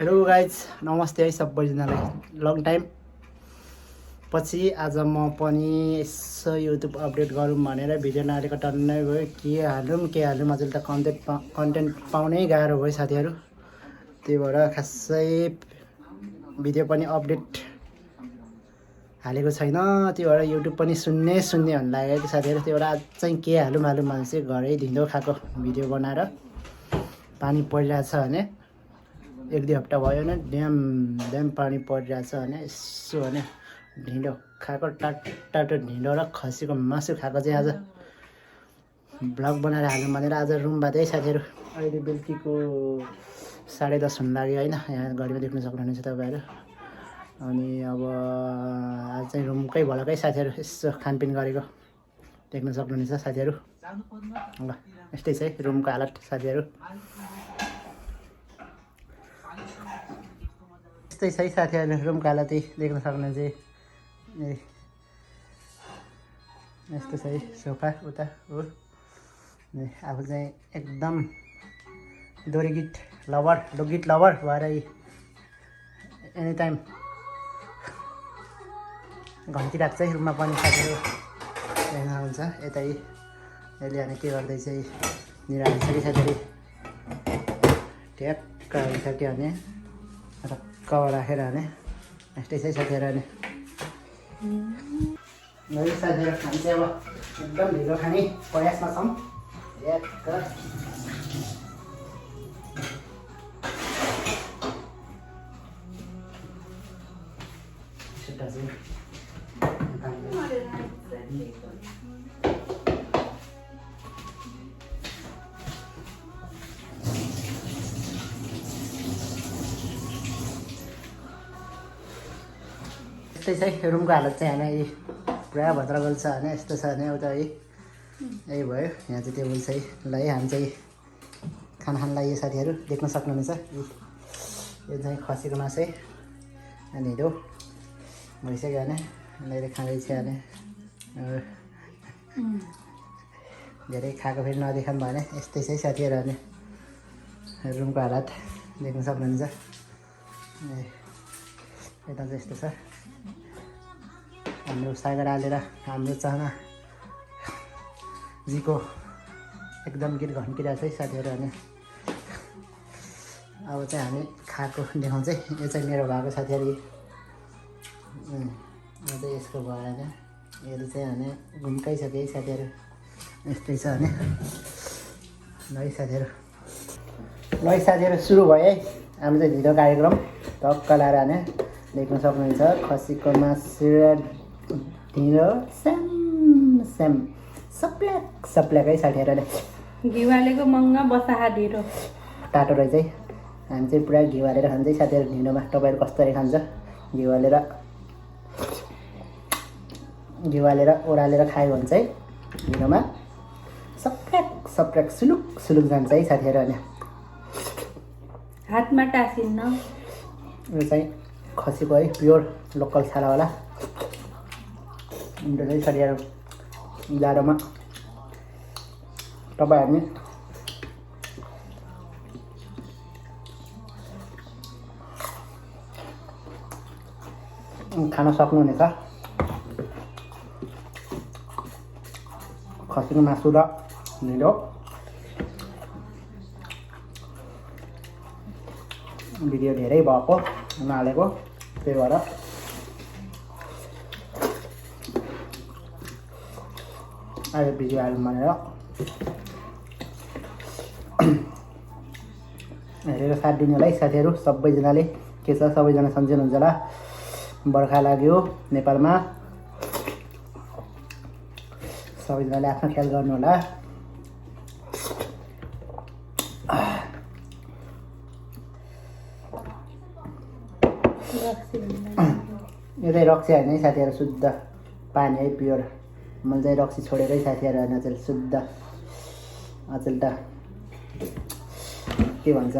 Hello guys, नमस्ते है सबैजनालाई। लङ टाइम पछि आज म पनि यसो युट्युब अपडेट गरौँ भनेर भिडियो नहालेको टन्नै भयो। के हालौँ अझै त कन्टेन्ट पाउनै गाह्रो भयो साथीहरू। त्यही भएर खासै भिडियो पनि अपडेट हालेको छैन। त्यही भएर युट्युब पनि सुन्ने भन्नु लागेको साथीहरू। त्यही भएर आज चाहिँ के हालौँ भने चाहिँ घरै ढिँडो खाएको भिडियो बनाएर पानी परिरहेछ भने 1-2 हप्ता भयो भने ड्याम पानी परिरहेछ भने यसो भने ढिँडो खाएको टाटो ढिँडो र खसीको मासु खाएको चाहिँ आज भ्लग बनाएर हाल्नु भनेर आज रुम बाँधै साथीहरू। अहिले बेलुकीको 10:30 हुन लाग्यो होइन, यहाँ घडीमा देख्न सक्नुहुनेछ तपाईँहरू। अनि अब आज चाहिँ रुमकै भलकै साथीहरू यसो खानपिन गरेको देख्न सक्नुहुनेछ साथीहरू। ल यस्तै छ है रुमको हालत साथीहरू। यस्तै छ है साथीहरू रुमको हालत देख्न सक्नुहुन्छ। यस्तो छ है सोफा उता हो। आफू चाहिँ एकदम लोकगीत लभर भएर एनी टाइम घन्टी राख्छ है रुममा पनि साथीहरू देख्नुहुन्छ। यतै यसले अनि के गर्दैछ निरालिसक्यो साथीहरू। ट्याक्क हालिसक्यो भने रक्क राखेर भने यस्तै छ साथीहरू। अनि साथीहरू हामी चाहिँ अब एकदम ढिलो खाने प्रयासमा छौँ। ट्याक्क यस्तै छ है रुमको हालत चाहिँ हामी पुरा भद्रगोल छ भने यस्तो छ भने उता है यही भयो। यहाँ चाहिँ टेबल छ है। ल है हामी चाहिँ खाना लाग्यो साथीहरू देख्न सक्नुहुनेछ। यो चाहिँ खसीको मासु है अनि ढिँडो भइसक्यो भने अहिले खाँदैछ भने धेरै खाएको फेरि नदेखाउँ भने यस्तै छ है साथीहरू। अनि रुमको हालत देख्न सक्नुहुन्छ। यता चाहिँ यस्तो छ। हाम्रो सागर हालेर हाम्रो चाहना जीको एकदम गीत घन्किरहेको छ है साथीहरू। अनि अब चाहिँ हामी खाएको देखाउँछ है। यो चाहिँ मेरो भएको साथीहरू। यो चाहिँ यसको भएर यसले चाहिँ हामी घुम्काइसक्यो है साथीहरू। यस्तै छ भने ल है साथीहरू सुरु भयो है हाम्रो चाहिँ ढिँडो कार्यक्रम। टक्क लाएर हाने देख्न सक्नुहुन्छ। खसीको मासु ढिँडो स्याम सप्ल्याक है साथीहरू। घिउ हालेको महँगा बसाहा ढिँडो टाटो रहेछ है। हामी चाहिँ पुरा घिउ हालेर खान्छ है साथीहरू ढिँडोमा। तपाईँहरू कसरी खान्छ? घिउ हालेर ओह्रालेर खायो भने चाहिँ ढिँडोमा सप्ल्याक सुलुक जान्छ है साथीहरू। अनि हातमा टाँसिन्न। यो चाहिँ खसीको है प्योर लोकल छालावाला हुन्छ है साथीहरू। जाडोमा तपाईँहरूले खान सक्नुहुनेछ। खसीको मासु र ढिँडो भिडियो धेरै भएको नहालेको त्यही भएर अहिले भिडियो हाल्नु भनेर हेरेर साथ दिनु होला है साथीहरू सबैजनाले। के छ सबैजना सन्चै हुनुहुन्छ होला? बर्खा लाग्यो नेपालमा, सबैजनाले आफ्नो ख्याल गर्नु होला। यो चाहिँ रक्सी होइन है साथीहरू, शुद्ध पानी है प्योर। मैले चाहिँ रक्सी छोडेरै साथीहरू होइन अचेल शुद्ध अचेल त के भन्छ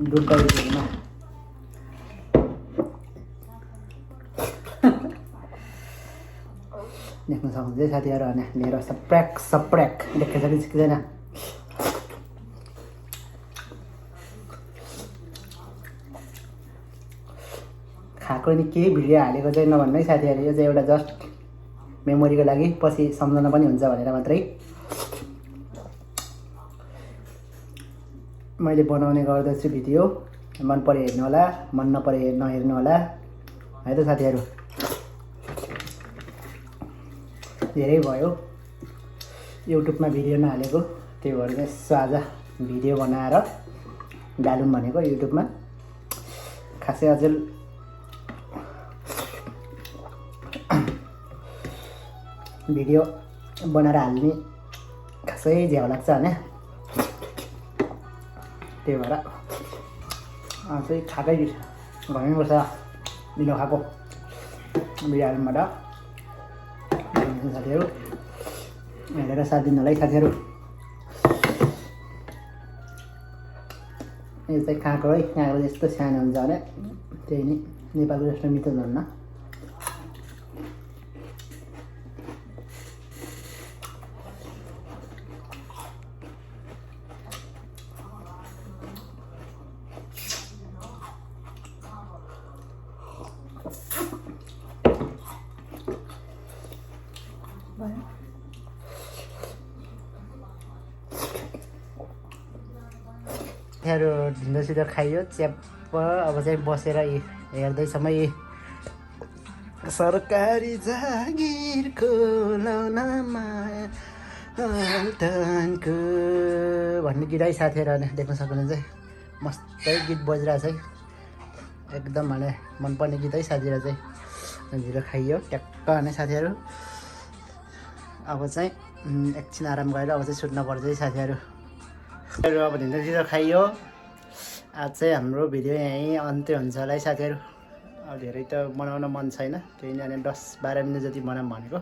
दुधमा देख्न सक्नुहुन्छ है साथीहरू। अनि लिएर सप्र्याक देख्न सकिँदैन। खाएको नि केही भिडियो हालेको चाहिँ नभन्नु है साथीहरू, यो चाहिँ एउटा जस्ट मेमोरीको लागि, पछि सम्झना पनि हुन्छ भनेर मात्रै मैले बनाउने गर्दछु भिडियो। मन पऱ्यो हेर्नु होला, मन नपऱ्यो नहेर्नु होला है त साथीहरू। धेरै भयो युट्युबमा भिडियो नहालेको, त्यही भएर चाहिँ यसो आज भिडियो बनाएर डालौँ भनेको युट्युबमा। खासै अझै भिडियो बनाएर हाल्ने खासै झ्याउ लाग्छ होइन, त्यही भएर चाहिँ खाएकै भन्नुपर्छ मिलो खाएको भिडियोहरूबाट साथीहरू। हेरेर साथ दिनु होला है साथीहरू। यो चाहिँ काँक्रो है, काँक्रो यस्तो सानो हुन्छ भने त्यही नि नेपालको जस्तो मिठो हुन्न। साथीहरू ढिलो सिधो खाइयो च्याप्प। अब चाहिँ बसेर हेर्दैछौँ है सरकारी जागिरको लौनामा हाल्टानको भन्ने गीत है साथीहरू। देख्न सक्नुहुन्छ है मस्तै गीत बजिरहेको छ है, एकदम भने मनपर्ने गीत है साथीहरू। चाहिँ ढिलो खाइयो ट्याक्क भने साथीहरू। अब चाहिँ एकछिन आराम गरेर अब चाहिँ सुत्न पर्छ है साथीहरू। अब ढिलो खाइयो। आज चाहिँ हाम्रो भिडियो यहीँ अन्त्य हुन्छ होला है साथीहरू। अब धेरै त बनाउन मन छैन, त्यही नै 10-12 मिनट जति बनाऊँ भनेको,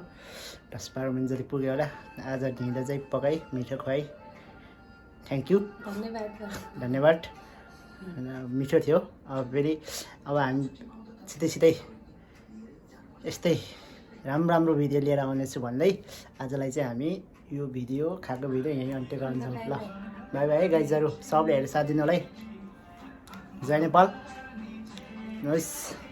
10-12 मिनट जति पुग्यो होला। आज ढिँडो चाहिँ पकाइ मिठो खुवाइ, थ्याङ्क यू, धन्यवाद। मिठो थियो। अब फेरि अब हामी छिटै यस्तै राम्रो भिडियो लिएर आउनेछु भन्दै आजलाई चाहिँ हामी यो भिडियो खाएको भिडियो यहीँ अन्त्य गर्छौँ ल। बाई बाई है गाइजहरू, सबले हेरेर साथ दिनु होला है। जय नेपाल। नमस्ते।